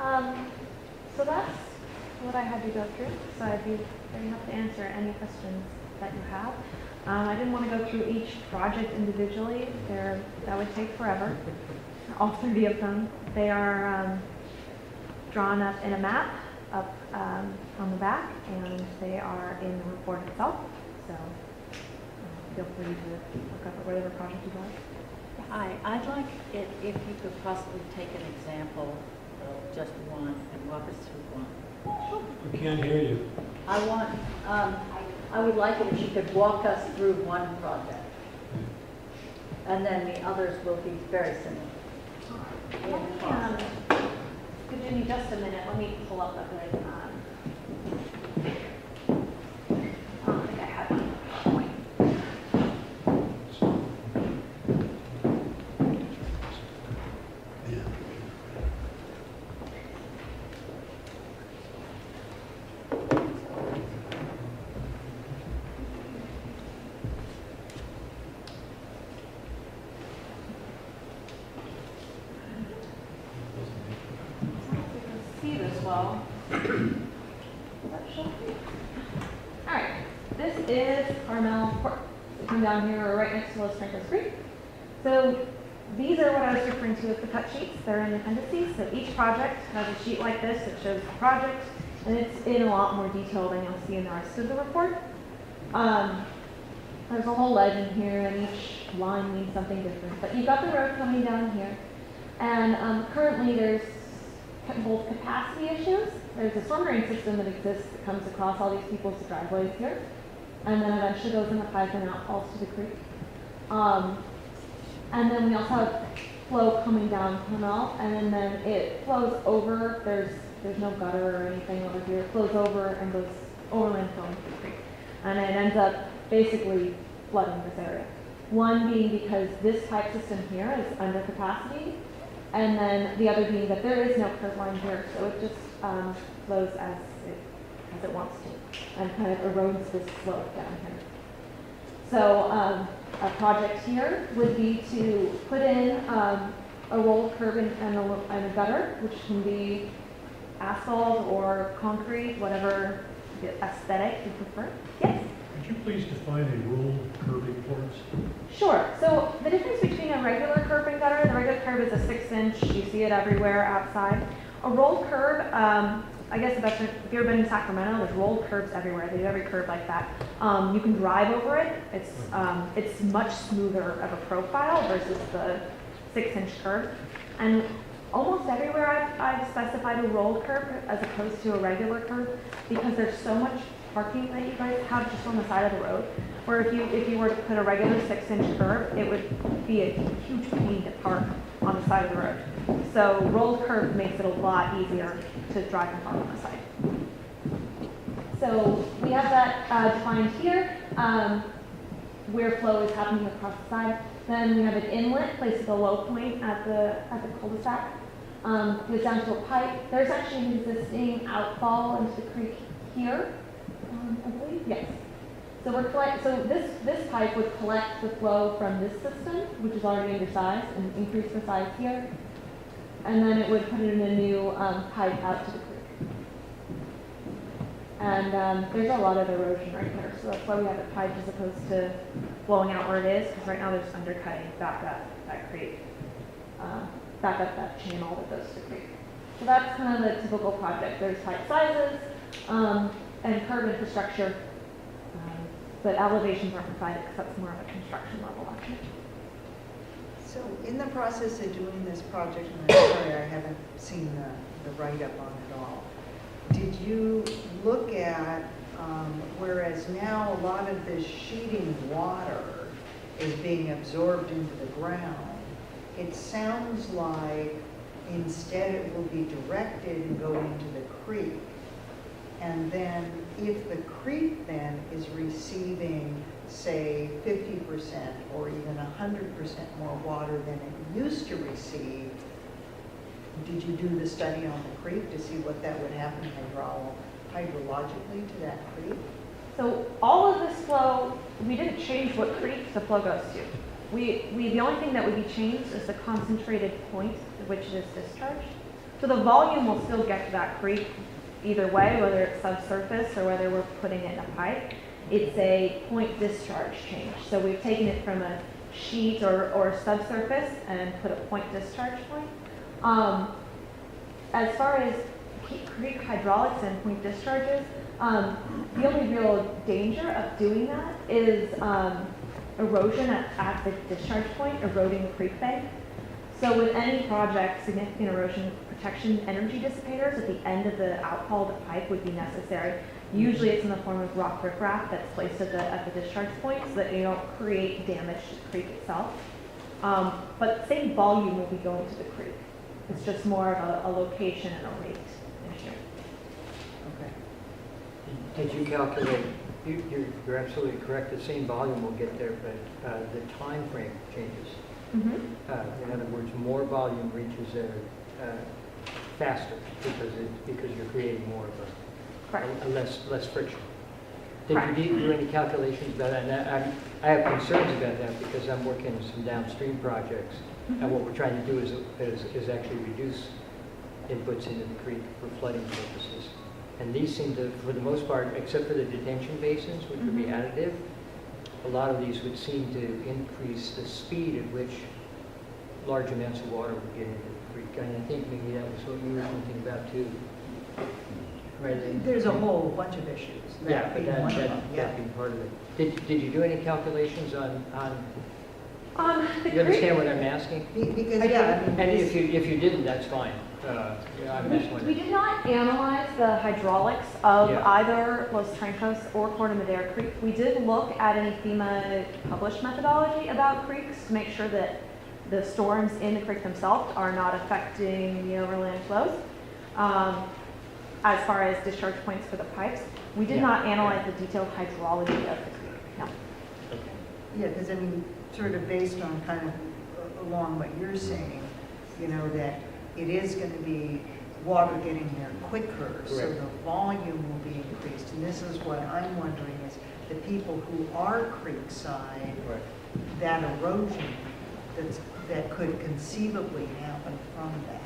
So that's what I had to go through. So I'd be very happy to answer any questions that you have. I didn't want to go through each project individually. That would take forever. All 30 of them. They are drawn up in a map up on the back, and they are in the report itself. So feel free to look up at whatever project you like. Hi, I'd like it if you could possibly take an example of just one and walk us through one. We can't hear you. I would like it if you could walk us through one project. And then the others will be very similar. Give me just a minute. Let me pull up a good. I don't think I have one. See this well. All right, this is Carmel Court. So come down here, we're right next to Los Francos Creek. So these are what I was referring to as the cut sheets. They're in appendices. So each project has a sheet like this that shows the project, and it's in a lot more detail than you'll see in the rest of the report. There's a whole legend here, and each line means something different. But you've got the road coming down here, and currently there's both capacity issues. There's a storm drain system that exists that comes across all these people's driveways here, and then eventually goes in the pipe and out falls to the creek. And then we also have flow coming down Carmel, and then it flows over. There's no gutter or anything over here. It flows over and goes over and fills the creek, and it ends up basically flooding this area. One being because this pipe system here is under capacity, and then the other being that there is no curb line here, so it just flows as it wants to, and kind of erodes this slope down here. So a project here would be to put in a rolled curb and a gutter, which can be asphalt or concrete, whatever aesthetic you prefer. Yes? Could you please define a rolled curbing for us? Sure. So the difference between a regular curb and gutter, the regular curb is a 6-inch, you see it everywhere outside. A rolled curb, I guess if you've ever been in Sacramento, there's rolled curbs everywhere. They do every curb like that. You can drive over it. It's much smoother of a profile versus the 6-inch curb. And almost everywhere I've specified a rolled curb as opposed to a regular curb because there's so much parking that you guys have just on the side of the road. Where if you were to put a regular 6-inch curb, it would be a huge pain to park on the side of the road. So rolled curb makes it a lot easier to drive and park on the side. So we have that defined here, where flow is happening across the side. Then we have an inlet placed at the low point at the cul-de-sac. Goes down to a pipe. There's actually an existing outfall into the creek here, I believe. Yes. So this pipe would collect the flow from this system, which is already undersized, and increase the size here. And then it would put it in a new pipe out to the creek. And there's a lot of erosion right here, so that's why we have it piped as opposed to blowing out where it is, because right now there's undercutting back up that creek, back up that channel that goes to the creek. So that's kind of the typical project. There's pipe sizes and curb infrastructure, but elevations aren't provided because that's more of a construction level action. So in the process of doing this project, and I'm sorry I haven't seen the write-up on it all, did you look at, whereas now a lot of this sheeting water is being absorbed into the ground, it sounds like instead it will be directed and go into the creek. And then if the creek then is receiving, say, 50% or even 100% more water than it used to receive, did you do the study on the creek to see what that would happen hydrologically to that creek? So all of this flow, we didn't change what creek the flow goes to. The only thing that would be changed is the concentrated point at which it is discharged. So the volume will still get to that creek either way, whether it's subsurface or whether we're putting it in a pipe. It's a point discharge change. So we've taken it from a sheet or subsurface and put a point discharge point. As far as creek hydraulics and point discharges, the only real danger of doing that is erosion at the discharge point, eroding the creek bank. So with any project, significant erosion protection energy dissipators at the end of the outfall of the pipe would be necessary. Usually it's in the form of rock riprap that's placed at the discharge point so that you don't create damage to the creek itself. But the same volume will be going to the creek. It's just more of a location and a rate issue. Okay. Did you calculate, you're absolutely correct, the same volume will get there, but the time frame changes. In other words, more volume reaches there faster because you're creating more of Correct. a less friction. Did Correct. you do any calculations about that? And I have concerns about that because I'm working on some downstream projects, and what we're trying to do is actually reduce inputs into the creek for flooding purposes. And these seem to, for the most part, except for the detention basins, which would be additive, a lot of these would seem to increase the speed at which large amounts of water would get into the creek. And I think maybe that was what you were thinking about too. Right? There's a whole bunch of issues. Yeah, but being one of them, that'd be part of it. Did you do any calculations on The you understand creek, what I'm asking? Because, yeah, I mean, And this- if you didn't, that's fine. Yeah, I'm just we wondering. did not analyze the hydraulics of Yeah. either Los Trancos or Corte Madera Creek. We did look at any FEMA published methodology about creeks to make sure that the storms in the creek themselves are not affecting the overland flows. As far as discharge points for the pipes, we did Yeah. not analyze the detailed hydrology of the creek, no. yeah, because I mean, sort of based on kind of along what you're saying, you know, that it is going to be water getting there quicker, so Correct. the volume will be increased. And this is what I'm wondering is the people who are creekside, Right. that erosion that could conceivably happen from that.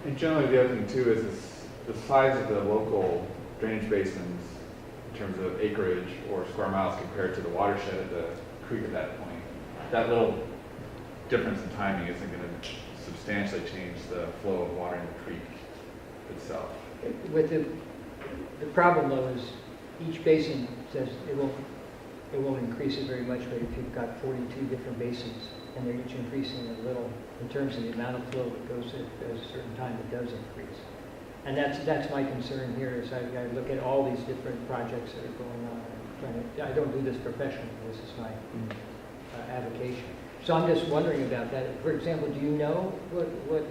And generally, the other thing too is the size of the local drainage basins in terms of acreage or square miles compared to the watershed of the creek at that point. That little difference in timing isn't going to substantially change the flow of water in the creek itself. With the problem though is each basin says it won't increase it very much, but if you've got 42 different basins and they're each increasing a little in terms of the amount of flow that goes at a certain time, it does increase. And that's my concern here is I look at all these different projects that are going on. I don't do this professionally, this is my avocation. So I'm just wondering about that. For example, do you know what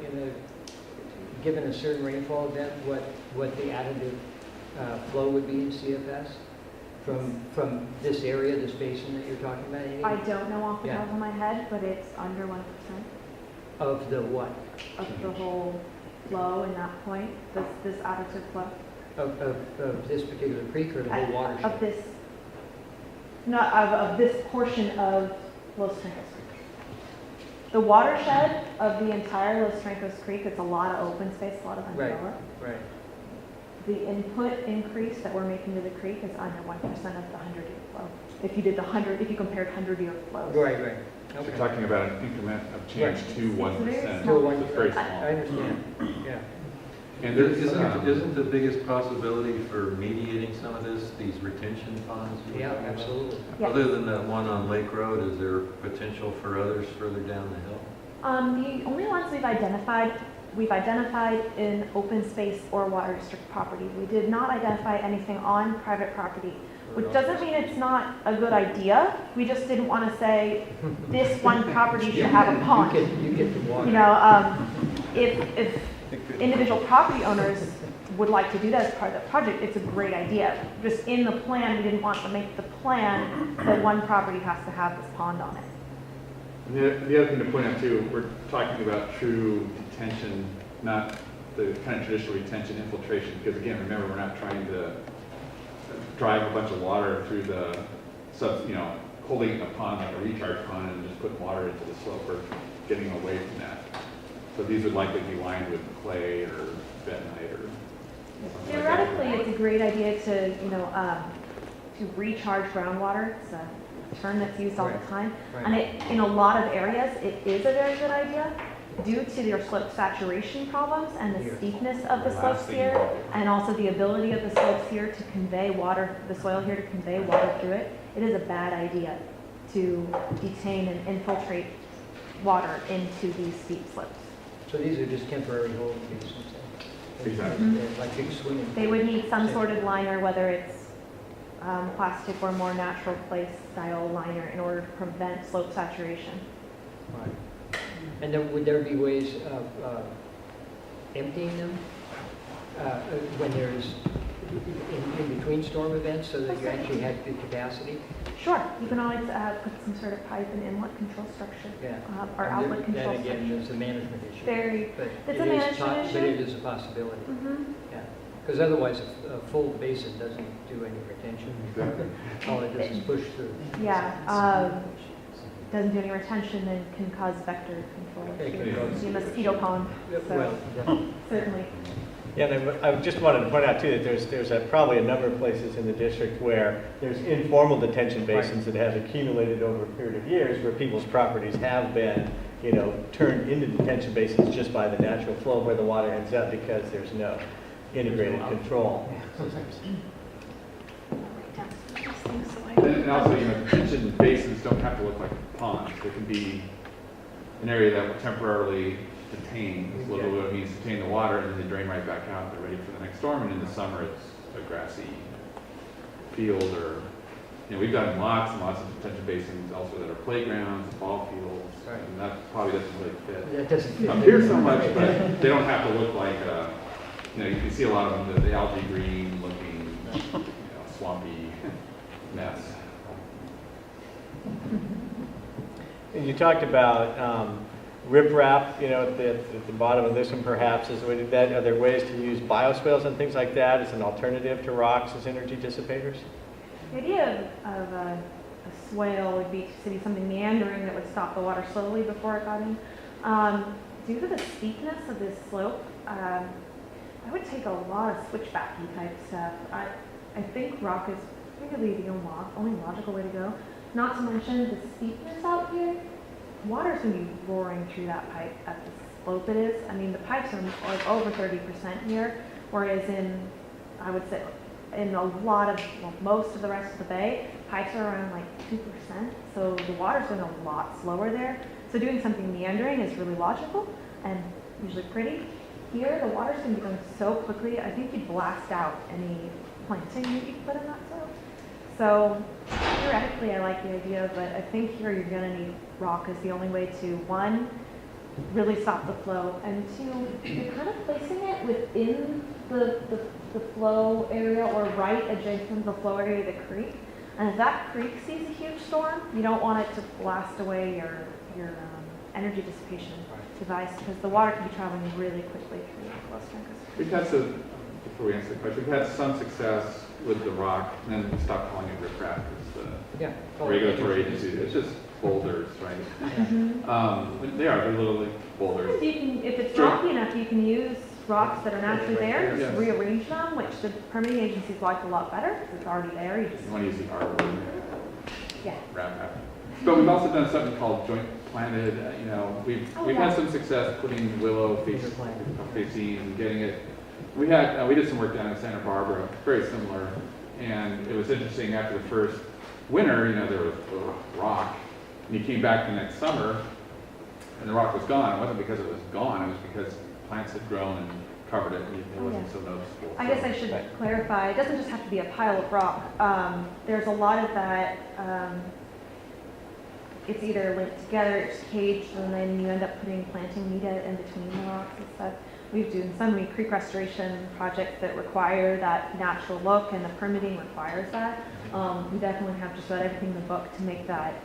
given a certain rainfall event, what the additive flow would be in CFS from this area, this basin that you're talking about, Amy? I don't know off the Yeah. top of my head, but it's under 1% Of the what? of the whole flow in that point, this additive flow. Of this particular creek or the whole watershed? Of this, not of this portion of Los Trancos Creek. The watershed of the entire Los Trancos Creek, it's a lot of open space, a lot of Right. undeveloped. Right. The input increase that we're making to the creek is under 1% of the 100-year flow. If you compared 100-year flows. Right. You're Okay. talking about an increment of change Right. to 1%. very small. So it's very I small. understand, yeah. And there's Isn't the biggest possibility for mediating some of this, these retention ponds? you were Yeah, talking about? absolutely. Yes. Other than that one on Lake Road, is there potential for others further down the hill? The only ones we've identified in open space or water district property. We did not identify anything on private property, which doesn't mean it's not a good idea. We just didn't want to say this one property should have a pond. You get the water. You know, if individual property owners would like to do that as part of the project, it's a great idea. Just in the plan, we didn't want to make the plan that one property has to have this pond on it. And the other thing to point out too, we're talking about true detention, not the kind of traditional retention infiltration, because again, remember, we're not trying to drive a bunch of water through the holding a pond like a recharge pond and just putting water into the slope or getting away from that. So these would likely be lined with clay or bentonite or something like that. Theoretically, it's a great idea to, to recharge groundwater. It's a term that's used all the Right. time. Right. And in a lot of areas, it is a very good idea due to their slope saturation problems and the Yes. steepness of the The last slopes thing here, you want. and also the ability of the slopes here to convey water, the soil here to convey water through it. It is a bad idea to detain and infiltrate water into these steep slopes. So these are just temporary holding basins then? Exactly. They're like big swimming. They would need some sort of liner, whether it's plastic or more natural clay style liner in order to prevent slope saturation. Right. And then would there be ways of emptying them when there's, in between storm events, so that you actually have good capacity? Sure, you can always put some sort of pipe and inlet control structure, Yeah. or And outlet then control again, structure. there's a management issue. Very, But it's it a is management But issue. it is a possibility, mhm. yeah. Because otherwise, a full basin doesn't do any retention. Exactly. All it does is push through. Yeah, doesn't do any retention and can cause vector control It can issues. cause- The mosquito pond, Well, so certainly. Yeah, and I just wanted to point out too that there's probably a number of places in the district where there's informal detention basins that have accumulated over a period of years where people's properties have been, turned into detention basins just by the natural flow of where the water ends up because there's no integrated control systems. And also, detention basins don't have to look like ponds. They can be an area that will temporarily detain, is what it means, detain the water, and then they drain right back out. They're ready for the next storm, and in the summer, it's a grassy field or, we've got lots and lots of detention basins also that are playgrounds, ball fields, Right. and that probably doesn't really fit that doesn't fit. up here so much, but they don't have to look like, you can see a lot of them, the algae green looking, swampy mess. And you talked about riprap, at the bottom of this one perhaps. Are there ways to use bioswales and things like that as an alternative to rocks as energy dissipators? The idea of a swale would be to be something meandering that would stop the water slowly before it got in. Due to the steepness of this slope, I would take a lot of switchbacky type stuff. I think rock is really the only logical way to go. Not to mention the steepness out here. Water's going to be roaring through that pipe at the slope it is. I mean, the pipes are like over 30% here, whereas I would say, in a lot of, most of the rest of the bay, pipes are around like 2%. So the water's going a lot slower there. So doing something meandering is really logical and usually pretty. Here, the water's going to be going so quickly, I think you'd blast out any planting that you put in that soil. So theoretically, I like the idea, but I think here you're going to need rock as the only way to, one, really stop the flow, and two, you're kind of placing it within the flow area or right adjacent to the flow area of the creek. And if that creek sees a huge storm, you don't want it to blast away your energy dissipation device because the water can be traveling really quickly through the cluster. We've had some, before we answer the question, we've had some success with the rock, and then we stopped calling it riprap because Yeah. the regulatory agency, it's just boulders, right? They're literally boulders. If it's Sure. rocky enough, you can use rocks that are naturally there, Yes. just rearrange them, which the permitting agencies like a lot better because it's already there. You just, You want to use the R word, yeah. wrap. But we've also done something called joint planted, we've Oh, had yeah. some success putting willow facing and getting it. We did some work down in Santa Barbara, very similar, and it was interesting after the first winter, there was rock, and you came back the next summer, and the rock was gone. It wasn't because it was gone, it was because plants had grown and covered it, and it Oh, wasn't yeah. so noticeable. I guess I should clarify, it doesn't just have to be a pile of rock. There's a lot of that, it's either linked together, it's caged, and then you end up putting planting media in between the rocks and stuff. We've done so many creek restoration projects that require that natural look, and the permitting requires that. We definitely have just about everything in the book to make that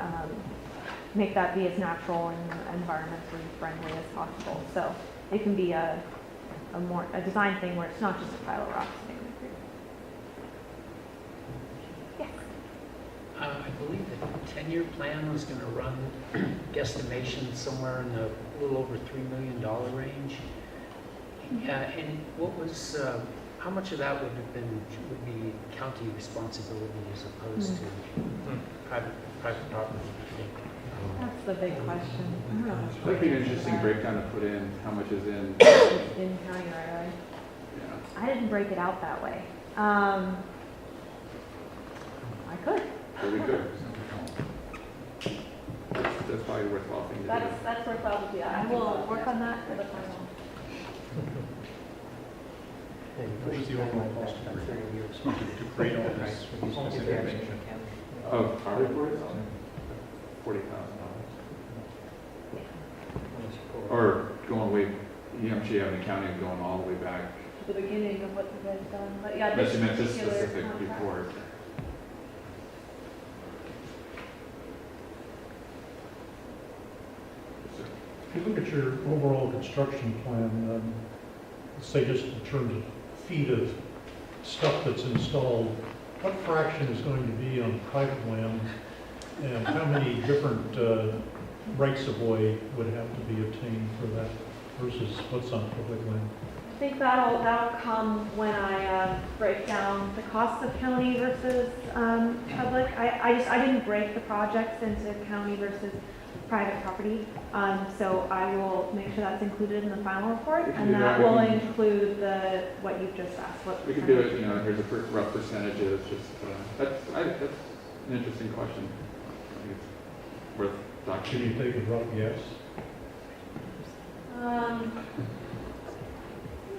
be as natural and environmentally friendly as possible. So it can be a design thing where it's not just a pile of rocks sitting in the creek. Yes. I believe the 10-year plan was going to run guesstimation somewhere in the a little over $3 million range. And what was, how much of that would be county responsibility as opposed to private property, you think? That's the big question. I don't know. That'd be an interesting breakdown to put in, how much is in, In county right away. yeah. I didn't break it out that way. I could. But we could. That's probably a worthwhile thing to do. That's worthwhile to do. I will work on that for the final. What was the overall cost to create all this specific information? Oh, our report is $40,000. Or going way, New Hampshire Avenue County going all the way back. The beginning of what you guys done, but yeah, Unless this you meant this particular specific contract. report. Yes, sir. If you look at your overall construction plan, let's say just in terms of feet of stuff that's installed, what fraction is going to be on private land? And how many different rights of way would have to be obtained for that versus what's on public land? I think that'll come when I break down the cost of county versus public. I didn't break the projects into county versus private property. So I will make sure that's included in the final report, We can and do that that. will include what you've just asked. What We could do it, here's a rough percentages, just, that's an interesting question. I think it's worth Can you documenting. take a rough guess? Let me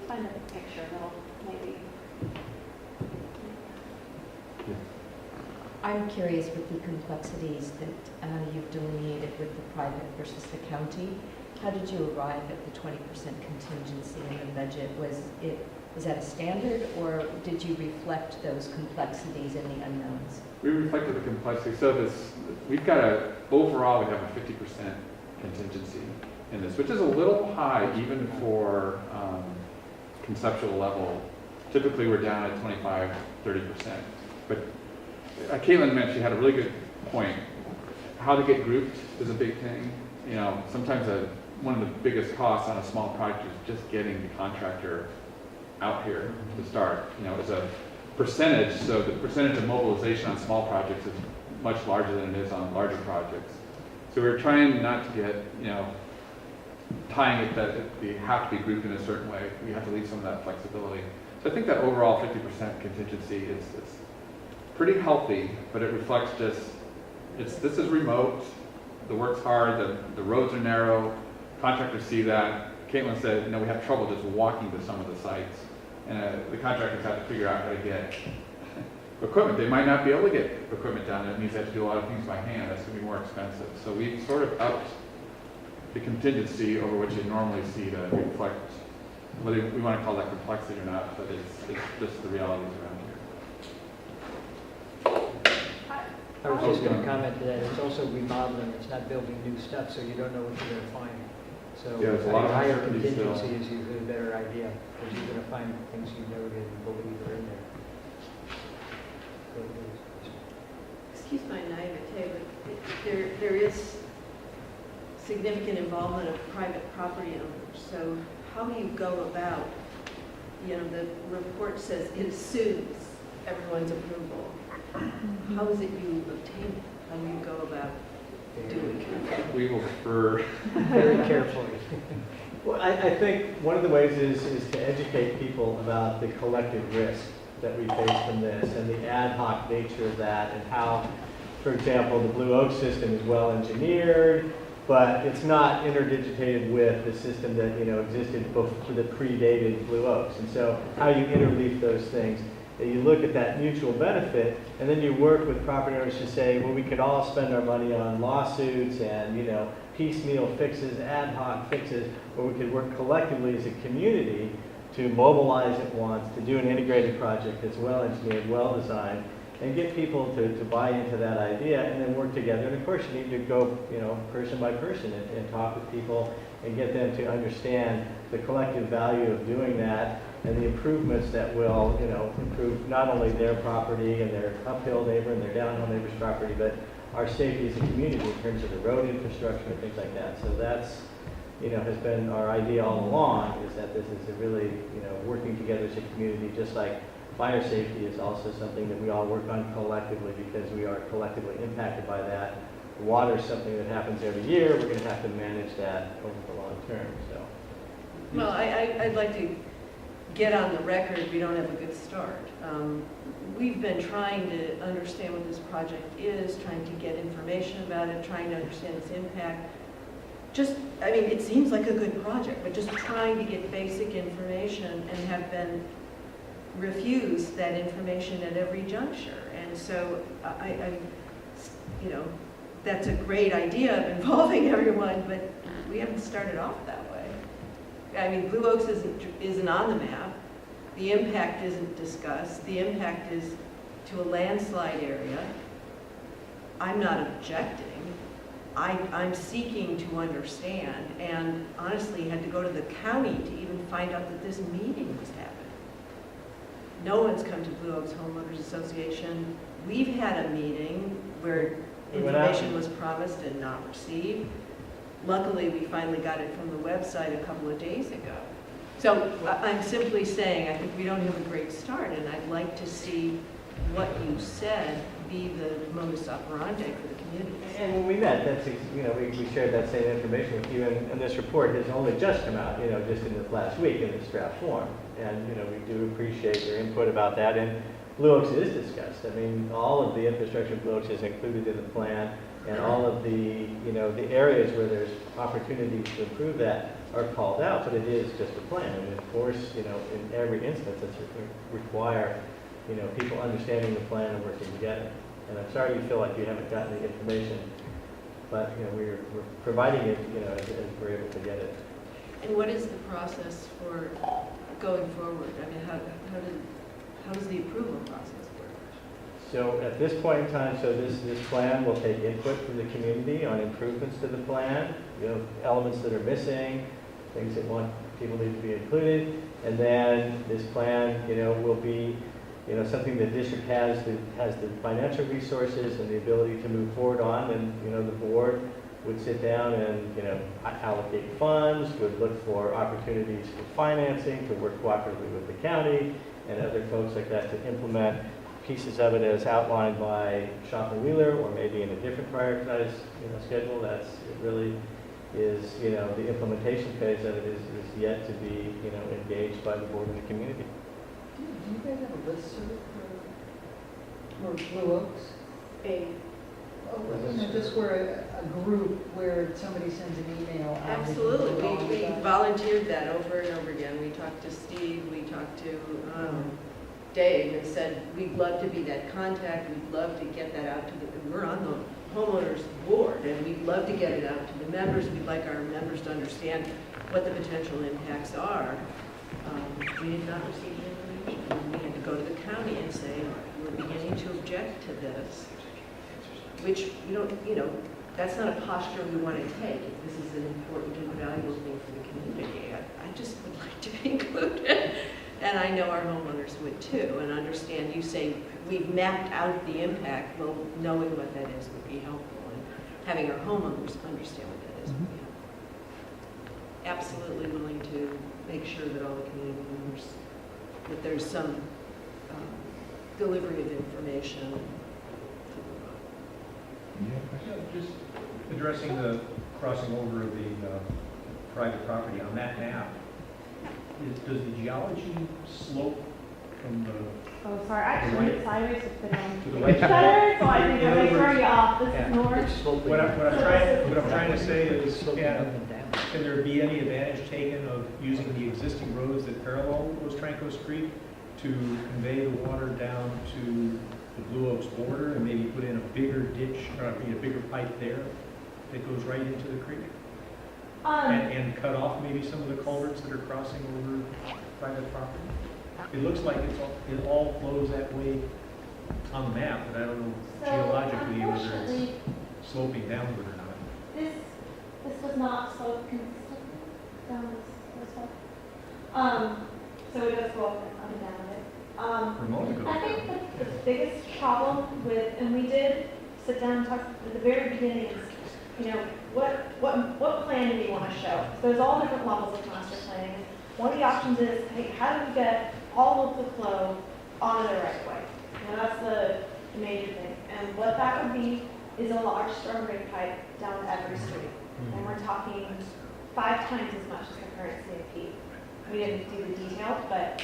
find a picture that'll maybe. I'm curious with the complexities that you've delineated with the private versus the county. How did you arrive at the 20% contingency in the budget? Was that a standard, or did you reflect those complexities and the unknowns? We reflected the complexity, so we've got overall, we have a 50% contingency in this, which is a little high even for conceptual level. Typically, we're down at 25, 30%. But Caitlin mentioned, she had a really good point. How to get grouped is a big thing. Sometimes one of the biggest costs on a small project is just getting the contractor out here to start. As a percentage, so the percentage of mobilization on small projects is much larger than it is on larger projects. So we're trying not to get, tying it that we have to be grouped in a certain way. We have to leave some of that flexibility. So I think that overall 50% contingency is pretty healthy, but it reflects just, this is remote, the work's hard, the roads are narrow, contractors see that. Caitlin said, we have trouble just walking to some of the sites, and the contractors have to figure out how to get equipment. They might not be able to get equipment down there. It means they have to do a lot of things by hand. That's going to be more expensive. So we sort of upped the contingency over what you normally see to reflect, whether we want to call that complexity or not, but it's just the realities around here. I was just going to comment to that, it's also remodeling, it's not building new stuff, so you don't know what you're going to find. So Yeah, there's a lot of higher uncertainty still. contingency is usually a better idea, because you're going to find things you never didn't believe are in there. So it is. Excuse my naivete, but there is significant involvement of private property owners. So how do you go about, the report says it assumes everyone's approval. How is it you obtain it? How do you go about doing it? We will refer. Very carefully. Well, I think one of the ways is to educate people about the collective risk that we face from this and the ad hoc nature of that, and how, for example, the Blue Oak system is well engineered, but it's not interdigitated with the system that existed before, that predated Blue Oaks. And so how you interleaf those things, you look at that mutual benefit, and then you work with property owners to say, well, we could all spend our money on lawsuits and piecemeal fixes, ad hoc fixes, or we could work collectively as a community to mobilize at once, to do an integrated project that's well engineered, well designed, and get people to buy into that idea, and then work together. And of course, you need to go, person by person and talk with people and get them to understand the collective value of doing that and the improvements that will, improve not only their property and their uphill neighbor and their downhill neighbor's property, but our safety as a community in terms of the road infrastructure and things like that. So has been our idea all along, is that this is a really, working together as a community, just like fire safety is also something that we all work on collectively because we are collectively impacted by that. Water is something that happens every year. We're going to have to manage that over the long term, so. Well, I'd like to get on the record, we don't have a good start. We've been trying to understand what this project is, trying to get information about it, trying to understand its impact. It seems like a good project, but just trying to get basic information and have been refused that information at every juncture. And so that's a great idea of involving everyone, but we haven't started off that way. Blue Oaks isn't on the map. The impact isn't discussed. The impact is to a landslide area. I'm not objecting. I'm seeking to understand, and honestly had to go to the county to even find out that this meeting was happening. No one's come to Blue Oaks Homeowners Association. We've had a meeting where information was promised and not received. Luckily, we finally got it from the website a couple of days ago. So I'm simply saying, I think we don't have a great start, and I'd like to see what you said be the modus operandi for the community. And when we met, we shared that same information with you, and this report has only just come out, just in this last week in this draft form. And, we do appreciate your input about that. And Blue Oaks is discussed. All of the infrastructure of Blue Oaks is included in the plan, and all of the, the areas where there's opportunities to improve that are called out, but it is just a plan. And of course, in every instance, it's require, people understanding the plan and working together. And I'm sorry you feel like you haven't gotten the information, but, we're providing it, as we're able to get it. And what is the process for going forward? How does the approval process work? So at this point in time, this plan will take input from the community on improvements to the plan, elements that are missing, things that people need to be included, and then this plan, will be, something the district has the financial resources and the ability to move forward on, and the board would sit down and allocate funds, would look for opportunities for financing, to work cooperatively with the county and other folks like that to implement pieces of it as outlined by Shopper Wheeler, or maybe in a different prioritized schedule. It really is, the implementation phase of it is yet to be engaged by the board and the community. Do you guys have a listserv for Blue Oaks? Just where a group where somebody sends an email out. Absolutely. We volunteered that over and over again. We talked to Steve, we talked to Dave, and said, we'd love to be that contact. We'd love to get that out to we're on the homeowners board, and we'd love to get it out to the members. We'd like our members to understand what the potential impacts are. We did not receive the information. We had to go to the county and say, we're beginning to object to this, which that's not a posture we want to take. This is an important and valuable thing for the community. I just would like to be included. And I know our homeowners would too, and understand you say we've mapped out the impact. Well, knowing what that is would be helpful, and having our homeowners understand what that is would be helpful. Absolutely willing to make sure that all the community members, that there's some delivery of information. Just addressing the crossing over of the private property on that map, does the geology slope from the... Oh, sorry, I turned it sideways to put on To the right. better, so I think In I'm other going to throw words- you off. This Yeah. is north. What I'm trying to say is, can there be any advantage taken of using the existing roads that parallel Los Trancos Creek to convey the water down to the Blue Oaks border and maybe put in a bigger ditch, or a bigger pipe there that goes right into the creek? And cut off maybe some of the culverts that are crossing over private property? It looks like it all flows that way on the map, but I don't know geologically whether it's sloping downward or not. This was not so consistent down this way. So it does go up and down a bit. Ramona goes I think down. the biggest problem with, and we did sit down and talk at the very beginning, is you know, what plan do we want to show? So there's all different levels of master planning. One of the options is, hey, how do we get all of the flow onto the right of way? Now that's the major thing. And what that would be is a large storm drain pipe down every street. And we're talking 5 times as much as the current CIP. We didn't do the details, but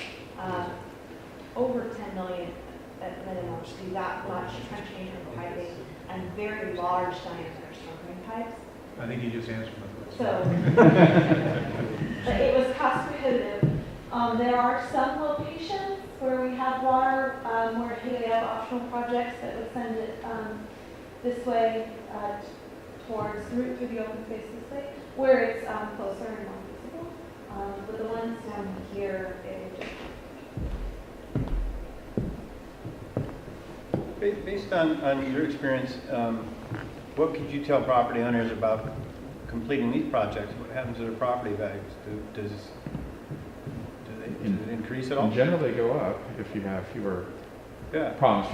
over 10 million at minimum to do that much trenching and piping and very large diameter storm drain pipes. I think you just answered my So question. it was cost prohibitive. There are some locations where we have water, where we have optional projects that would send it this way towards through the open space this way, where it's closer and more visible. But the ones down here, it just Based on your experience, what could you tell property owners about completing these projects? What happens to their property values? Do they increase at all? In general, they go up if you have fewer problems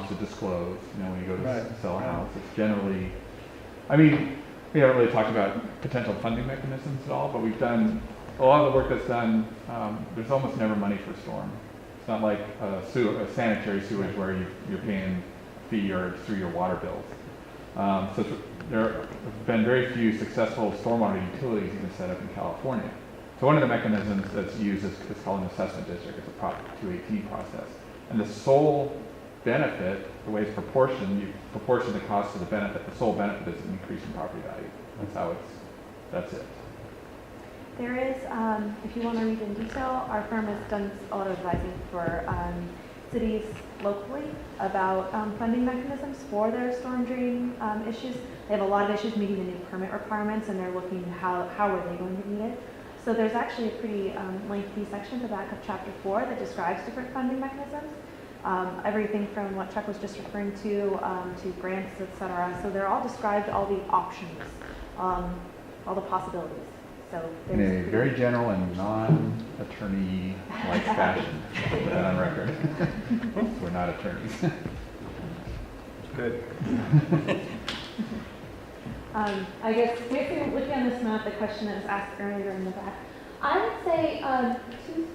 to disclose, when you go to sell a house. It's generally, we haven't really talked about potential funding mechanisms at all, but we've done, a lot of the work that's done, there's almost never money for storm. It's not like a sanitary sewage where you're paying fee or through your water bills. So there have been very few successful stormwater utilities even set up in California. So one of the mechanisms that's used is called an assessment district. It's a Prop 218 process. And the sole benefit, the way it's proportioned, you proportion the cost to the benefit. The sole benefit is an increase in property value. That's it. there is, if you want to read in detail, our firm has done a lot of advising for cities locally about funding mechanisms for their storm drain issues. They have a lot of issues meeting the new permit requirements, and they're looking at how are they going to meet it. So there's actually a pretty lengthy section at the back of Chapter 4 that describes different funding mechanisms. Everything from what Chuck was just referring to grants, et cetera. So they're all described, all the options, all the possibilities. So In a very general and non-attorney-like fashion. Put that on record. We're not attorneys. Good. I guess if you're looking on this map, the question that was asked earlier in the back, I would say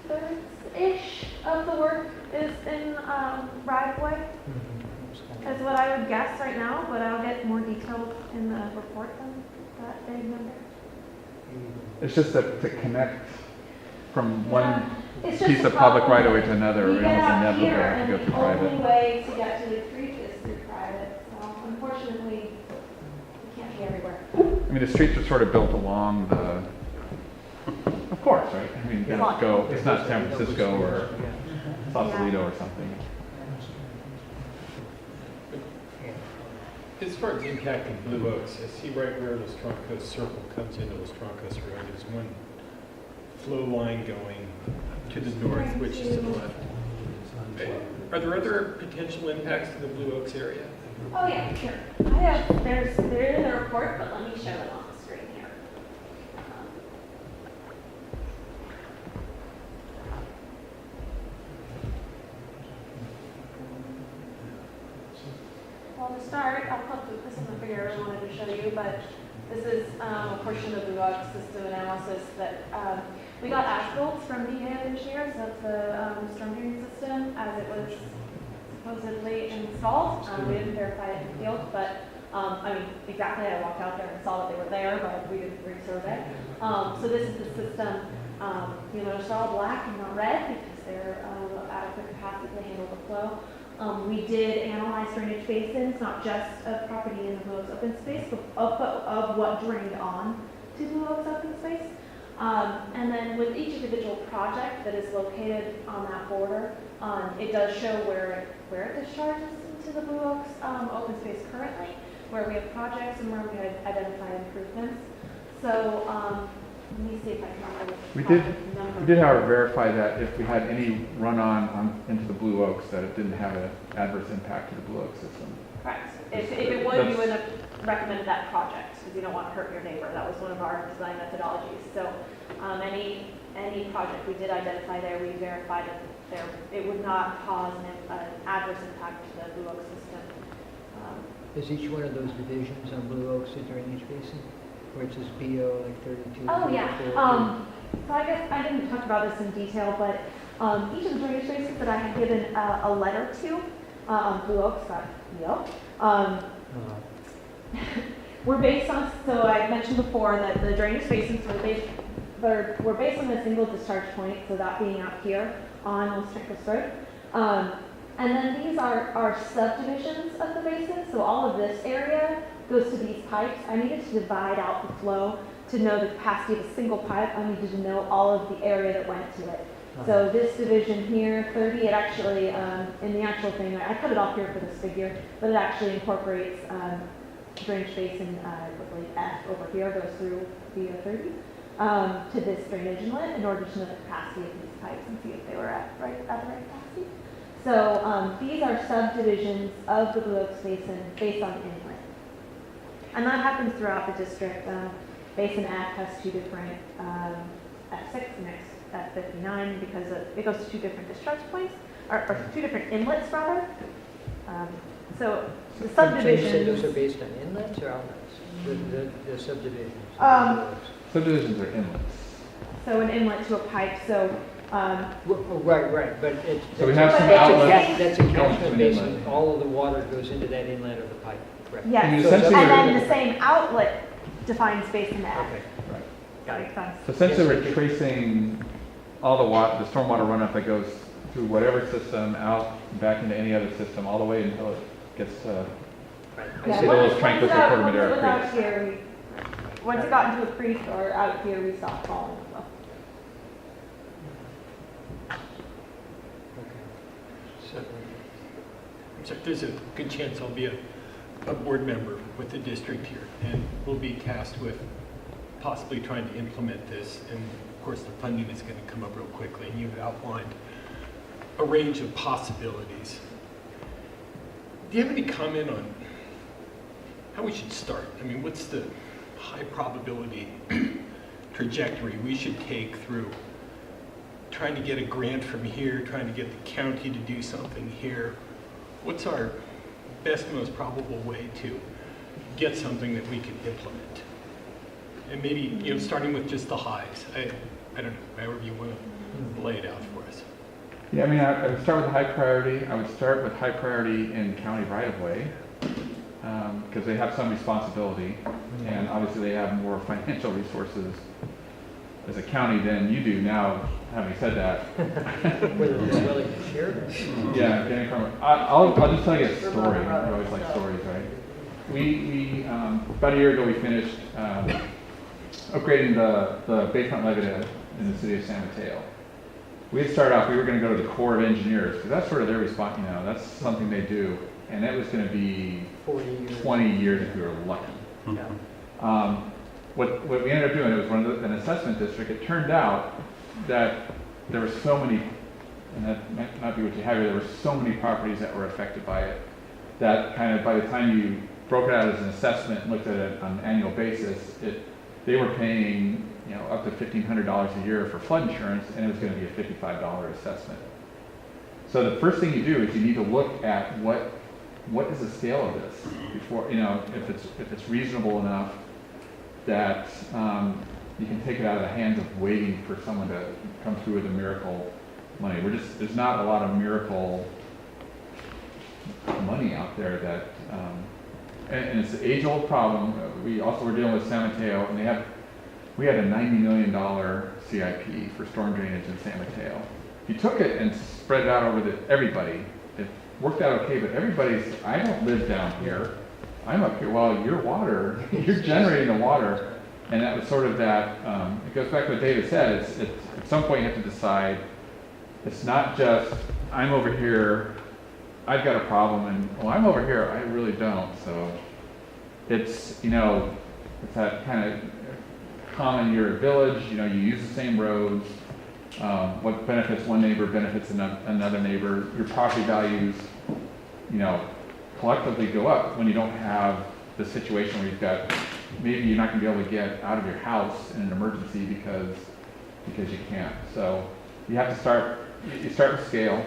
2/3-ish of the work is in right-of-way. Is what I would guess right now, but I'll get more detailed in the report on that big number. It's just that to connect from one It's just piece the of public problem right-of-way to another, You it get almost out inevitably here, have to go and through the only private. way to get to the creek is through private. So unfortunately, we can't be everywhere. The streets are sort of built along the, of course, right? You don't go, it's not San Francisco or Sausalito or something. As far as impacting Blue Oaks, I see right where the Strong Coast Circle comes into the Strong Coast Road. There's one flow line going to the north, which is to the left. Are there other potential impacts to the Blue Oaks area? Oh yeah, sure. They're in the report, but let me show them on the screen here. Well, to start, I'll put this in the figure I wanted to show you, but this is a portion of the Blue Oaks system analysis that we got as-built from DHA engineers of the storm drain system as it was supposedly installed. We didn't verify it in the field, but exactly, I walked out there and saw that they were there, but we didn't resurvey. So this is the system. You notice they're all black and not red because they're adequate capacity to handle the flow. We did analyze drainage basins, not just of property in the Blue Oaks open space, but of what drained on to Blue Oaks open space. And then with each individual project that is located on that border, it does show where it discharges into the Blue Oaks open space currently, where we have projects and where we had identified improvements. So let me see if I can remember the We project number. did, however, verify that if we had any run-on into the Blue Oaks, that it didn't have an adverse impact to the Blue Oaks system. Correct. If it would, you would have recommended that project because you don't want to hurt your neighbor. That was one of our design methodologies. So any project we did identify there, we verified that it would not cause an adverse impact to the Blue Oaks system. Is each one of those divisions on Blue Oaks a drainage basin? Where it says BO like 32? Oh, yeah. 34? So I guess I didn't talk about this in detail, but each of the drainage basins that I had given a letter to on Blue Oaks, were based on, so I mentioned before that the drainage basins were based on a single discharge point, so that being out here on Los Trancos Road. And then these are subdivisions of the basin, so all of this area goes to these pipes. I needed to divide out the flow to know the capacity of a single pipe. I needed to know all of the area that went to it. So this division here, 30, it actually, in the actual thing, I cut it off here for this figure, but it actually incorporates drainage basin, like F over here, goes through via 30 to this drainage inlet in order to know the capacity of these pipes and see if they were at the right capacity. So these are subdivisions of the Blue Oaks Basin based on inlet. And that happens throughout the district. Basin F has two different F6 and F59 because it goes to two different discharge points, or two different inlets rather. So the subdivisions. So you said those are based on inlets or outlets? The subdivisions? Subdivisions are inlets. So an inlet to a pipe, so. Right, but it's. So we have some outlets That's a going to catchment an basin. inlet. All of the water goes into that inlet of the pipe, correct? And Yes, essentially and we're- then the same outlet defines basin F. Okay, Right. That makes sense. So essentially, we're tracing all the stormwater runoff that goes through whatever system out and back into any other system, all the way until it gets, right. Yeah, see once those Trancos or once Corte it Madera was out creeks. here, once it got into a creek or out here, we stopped following the flow. So there's a good chance I'll be a board member with the district here, and we'll be tasked with possibly trying to implement this. And of course, the funding is going to come up real quickly, and you've outlined a range of possibilities. Do you have any comment on how we should start? I mean, what's the high probability trajectory we should take through trying to get a grant from here, trying to get the county to do something here? What's our best, most probable way to get something that we can implement? And maybe, starting with just the highs. I don't know, however you want to lay it out for us. Yeah, I mean, I would start with high priority. I would start with high priority in county right-of-way, because they have some responsibility, and obviously they have more financial resources as a county than you do now. Having said that, Whether they're willing to share that. yeah, getting from I'll just tell you a story. I always like stories, right? We about a year ago we finished upgrading the Bayfront Legacy in the city of San Mateo. We had started off, we were going to go to the Corps of Engineers, because that's sort of their response, that's something they do, and that was going to be 40 years. 20 years if we were lucky. Yeah. What we ended up doing, it was an assessment district. It turned out that there were so many, and that might not be what you have here, there were so many properties that were affected by it, that kind of by the time you broke it out as an assessment and looked at it on an annual basis, they were paying up to $1,500 a year for flood insurance, and it was going to be a $55 assessment. So the first thing you do is you need to look at what is the scale of this before, if it's reasonable enough that you can take it out of the hands of waiting for someone to come through with a miracle money. There's not a lot of miracle money out there that, and it's an age-old problem. We also were dealing with San Mateo, and we had a $90 million CIP for storm drainage in San Mateo. If you took it and spread it out over everybody, it worked out okay, but I don't live down here. I'm up here. Well, your water, you're generating the water. And that was sort of that, it goes back to what David said, at some point you have to decide, it's not just, I'm over here, I've got a problem, and, I'm over here, I really don't. So it's, it's that kind of common, you're a village, you use the same roads, what benefits one neighbor benefits another neighbor. Your property values, collectively go up when you don't have the situation where you've got, maybe you're not going to be able to get out of your house in an emergency because you can't. So you have to start with scale.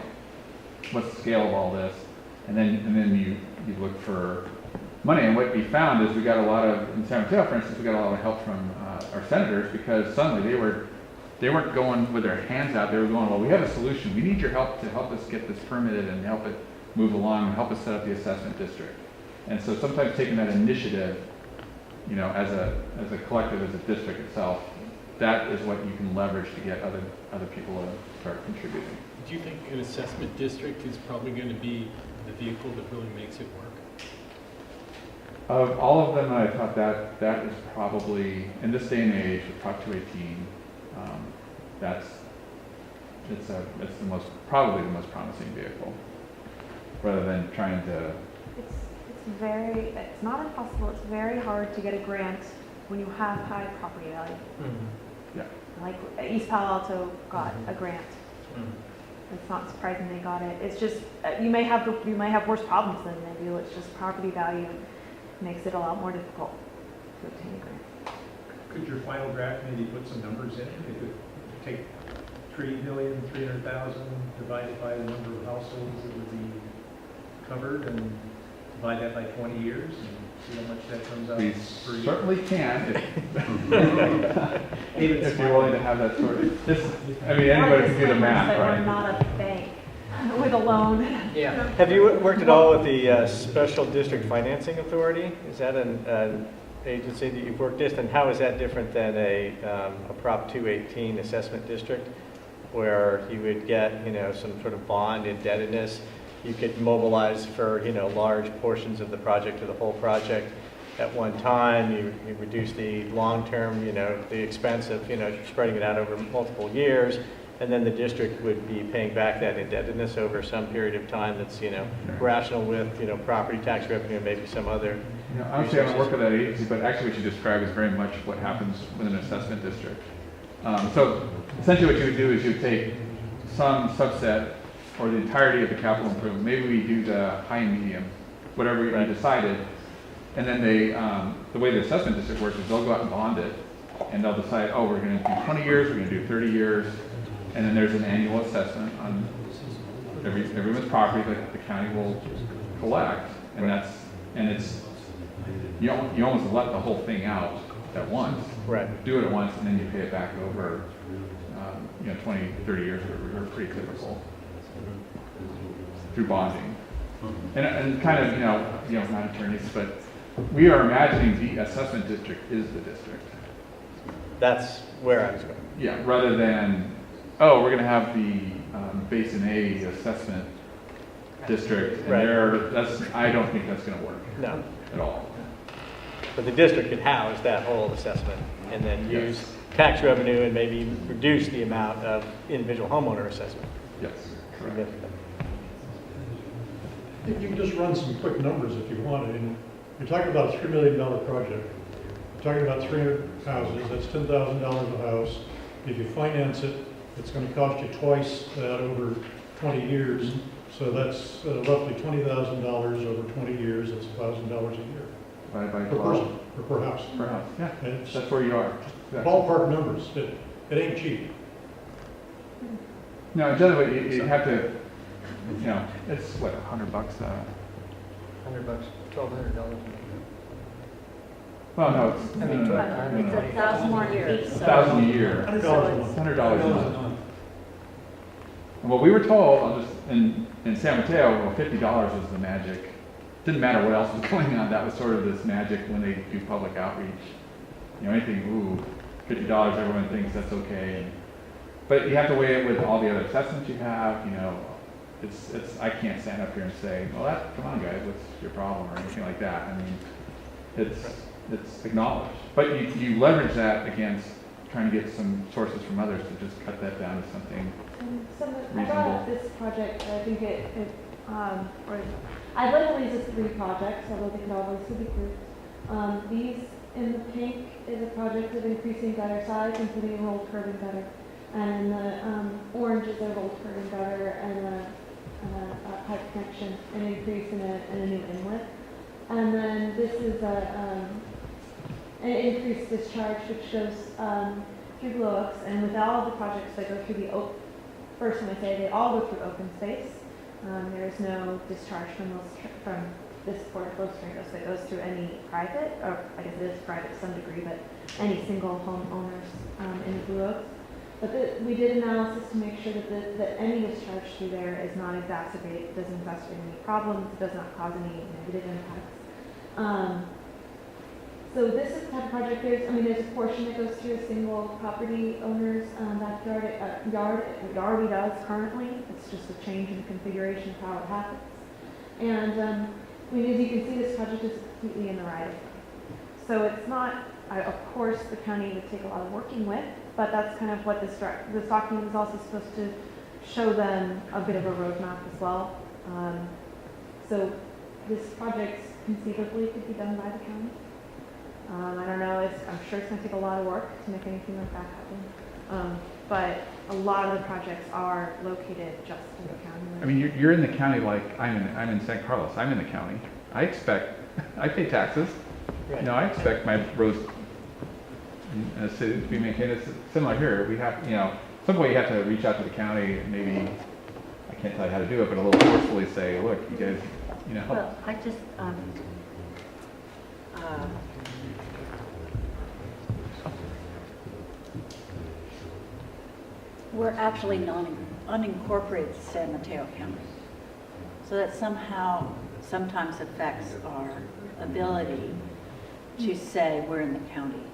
What's the scale of all this? And then you look for money. And what we found is we got a lot of, in San Mateo, for instance, we got a lot of help from our senators, because suddenly they weren't going with their hands out. They were going, well, we have a solution. We need your help to help us get this permitted and help it move along and help us set up the assessment district. And so sometimes taking that initiative, you know, as a collective, as a district itself, that is what you can leverage to get other people to start contributing. Do you think an assessment district is probably going to be the vehicle that really makes it work? Of all of them, I thought that is probably, in this day and age, with Prop 218, it's probably the most promising vehicle, rather than trying to. It's not impossible, it's very hard to get a grant when you have high property value. Yeah. Like East Palo Alto got a grant. It's not surprising they got it. It's just, you may have worse problems than they do. It's just property value makes it a lot more difficult to obtain a grant. Could your final draft maybe put some numbers in it? It could take 3,300,000 divided by the number of households that would be covered, and divide that by 20 years and see how much that comes out We per year. certainly can, if you're willing to have that sort of. Anybody can do the math, But right? we're not a bank with a loan. Yeah. Have you worked at all with the Special District Financing Authority? Is that an agency that you've worked with, and how is that different than a Prop 218 assessment district, where you would get, you know, some sort of bond indebtedness? You could mobilize for, you know, large portions of the project or the whole project at one time. You reduce the long-term, you know, the expense of, you know, spreading it out over multiple years. And then the district would be paying back that indebtedness over some period of time that's, you know, rational with, you know, property tax revenue and maybe some other. You know, honestly, I don't work with that agency, but actually what you described is very much what happens with an assessment district. So essentially what you would do is you would take some subset or the entirety of the capital improvement. Maybe we do the high and medium, whatever we decided. And then the way the assessment district works is they'll go out and bond it, and they'll decide, oh, we're going to do 20 years, we're going to do 30 years, and then there's an annual assessment on everyone's property that the county will collect, and it's you almost let the whole thing out at once. Right. Do it at once, and then you pay it back over 20, 30 years, are pretty typical through bonding. And kind of, not attorneys, but we are imagining the assessment district is the district. That's where I was going. Yeah, rather than, we're going to have the Basin A assessment district, and I don't think that's going to work. No. At all. But the district could house that whole assessment and then use tax revenue and maybe reduce the amount of individual homeowner assessment. Yes, correct. Significantly. You can just run some quick numbers if you want. I mean, you're talking about a $3 million project. You're talking about 300 houses. That's $10,000 a house. If you finance it, it's going to cost you twice that over 20 years. So that's roughly $20,000 over 20 years. That's $1,000 a year. By Per 12. person, or per house. Per house, yeah. It's That's where you are. Exactly. ballpark numbers. It ain't cheap. No, generally, you have to, it's what, $100? $100, $1,200. Well, no, it's, I mean, no, It's no. 1,000 more a year. so- $1,000 a year. $100 a month. $100 a month. And what we were told, in San Mateo, well, $50 was the magic. Didn't matter what else was going on. That was sort of this magic when they do public outreach. Anything, $50, everyone thinks that's okay. But you have to weigh it with all the other assessments you have. I can't stand up here and say, well, come on, guys, what's your problem, or anything like that. I mean, it's acknowledged. But you leverage that against trying to get some sources from others to just cut that down to something I brought up this project, I think I literally just 3 projects, although they could obviously be grouped. These in the pink is a project of increasing gutter size and putting a rolled curb and gutter. And in the orange is a rolled curb and gutter and a pipe connection, an increase in a new inlet. And then this is an increased discharge, which goes through blow-ups. And with all of the projects that go through the first one I say, they all go through open space. There is no discharge from this Port Coast Trancos that goes through any private, or I guess it is private to some degree, but any single homeowners in the Blue Oaks. But we did analysis to make sure that any discharge through there is not exacerbated, doesn't exacerbate any problems, does not cause any negative impacts. So this is the type of project, there's a portion that goes through a single property owner's backyard, yard. It already does currently. It's just a change in the configuration of how it happens. And as you can see, this project is completely in the right of way. So it's not, of course, the county would take a lot of working with, but that's kind of what this document is also supposed to show them a bit of a roadmap as well. So this project conceivably could be done by the county. I don't know, I'm sure it's going to take a lot of work to make anything like that happen. But a lot of the projects are located just in the county. I mean, you're in the county like I'm in San Carlos. I'm in the county. I pay taxes. Right. I expect my roads in the city to be maintained. It's similar here. We have, at some point you have to reach out to the county, maybe, I can't tell you how to do it, but a little forcefully say, look, you guys, help. Well, I just, we're actually unincorporated San Mateo County. So that somehow, sometimes affects our ability to say we're in the county.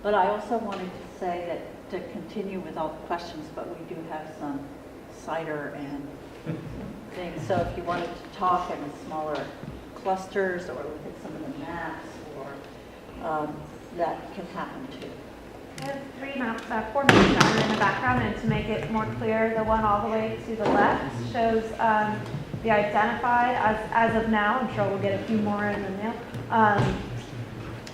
But I also wanted to say that to continue with all the questions, but we do have some cider and things. So if you wanted to talk in smaller clusters or look at some of the maps, or that can happen too. I have 4 maps down in the background, and to make it more clear, the one all the way to the left shows the identified, as of now, I'm sure we'll get a few more in the mail,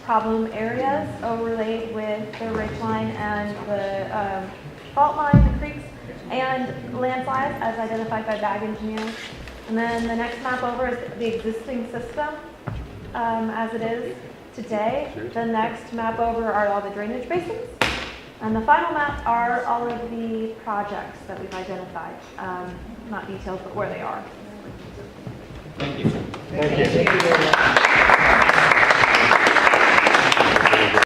problem areas overlaid with the ridgeline and the fault line, the creeks, and landslides as identified by BAG engineers. And then the next map over is the existing system as it is today. The next map over are all the drainage basins. And the final map are all of the projects that we've identified. Not details, but where they are. Thank you. Thank you.